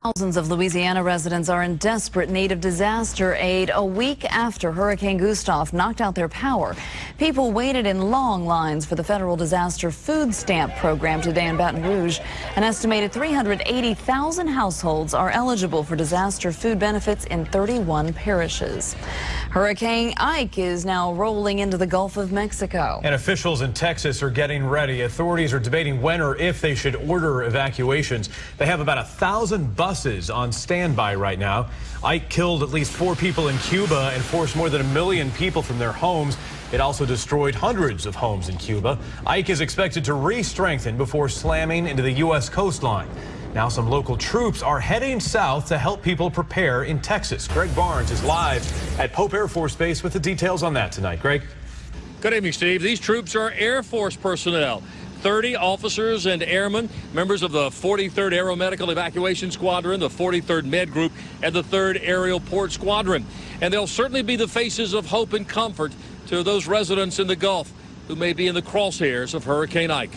Thousands of Louisiana residents are in desperate need of disaster aid a week after Hurricane Gustav knocked out their power. People waited in long lines for the federal disaster food stamp program today in Baton Rouge. An estimated 380,000 households are eligible for disaster food benefits in 31 parishes. Hurricane Ike is now rolling into the Gulf of Mexico. And officials in Texas are getting ready. Authorities are debating when or if they should order evacuations. They have about 1,000 buses on standby right now. Ike killed at least 4 people in Cuba and forced more than 1 million people from their homes. It also destroyed hundreds of homes in Cuba. Ike is expected to re-strengthen before slamming into the U.S. coastline. Now some local troops are heading south to help people prepare in Texas. Greg Barnes is live at Pope Air Force Base with the details on that tonight. Greg? Good evening, Steve. These troops are Air Force personnel. 30 officers and airmen, members of the 43rd Aeromedical Evacuation Squadron, the 43rd Med Group, and the 3rd Aerial Port Squadron. And they'll certainly be the faces of hope and comfort to those residents in the Gulf who may be in the crosshairs of Hurricane Ike.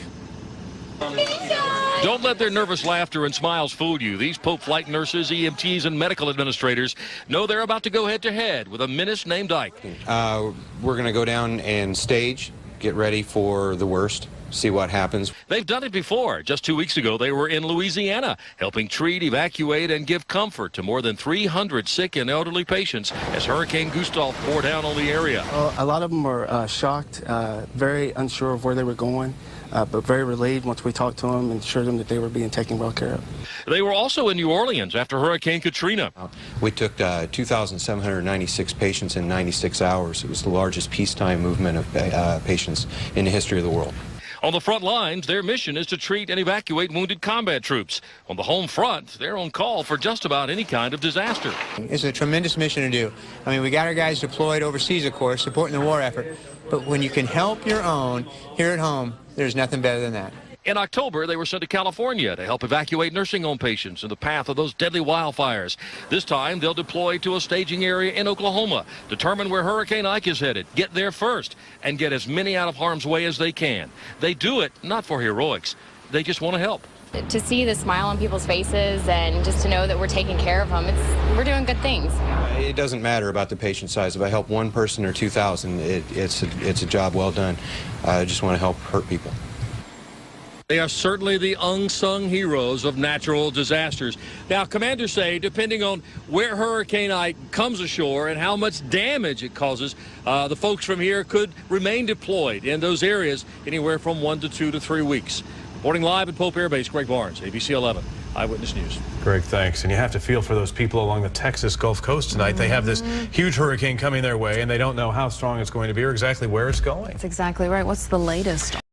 Don't let their nervous laughter and smiles fool you. These Pope flight nurses, EMTs, and medical administrators know they're about to go head-to-head with a menace named Ike. We're going to go down and stage, get ready for the worst, see what happens. They've done it before. Just 2 weeks ago, they were in Louisiana, helping treat, evacuate, and give comfort to more than 300 sick and elderly patients as Hurricane Gustav poured down on the area. A lot of them were shocked, very unsure of where they were going, but very relieved once we talked to them and assured them that they were being taken well care of. They were also in New Orleans after Hurricane Katrina. We took 2,796 patients in 96 hours. It was the largest peacetime movement of patients in the history of the world. On the front lines, their mission is to treat and evacuate wounded combat troops. On the home front, they're on call for just about any kind of disaster. It's a tremendous mission to do. I mean, we got our guys deployed overseas, of course, supporting the war effort. But when you can help your own here at home, there's nothing better than that. In October, they were sent to California to help evacuate nursing home patients in the path of those deadly wildfires. This time, they'll deploy to a staging area in Oklahoma, determine where Hurricane Ike is headed, get there first, and get as many out of harm's way as they can. They do it not for heroics. They just want to help. To see the smile on people's faces and just to know that we're taking care of them, we're doing good things. It doesn't matter about the patient size. If I help one person or 2,000, it's a job well done. I just want to help hurt people. They are certainly the unsung heroes of natural disasters. Now, commanders say, depending on where Hurricane Ike comes ashore and how much damage it causes, the folks from here could remain deployed in those areas anywhere from 1 to 2 to 3 weeks. Reporting live at Pope Air Base, Greg Barnes, ABC 11, Eyewitness News. Greg, thanks. And you have to feel for those people along the Texas Gulf Coast tonight. They have this huge hurricane coming their way, and they don't know how strong it's going to be or exactly where it's going. That's exactly right. What's the latest?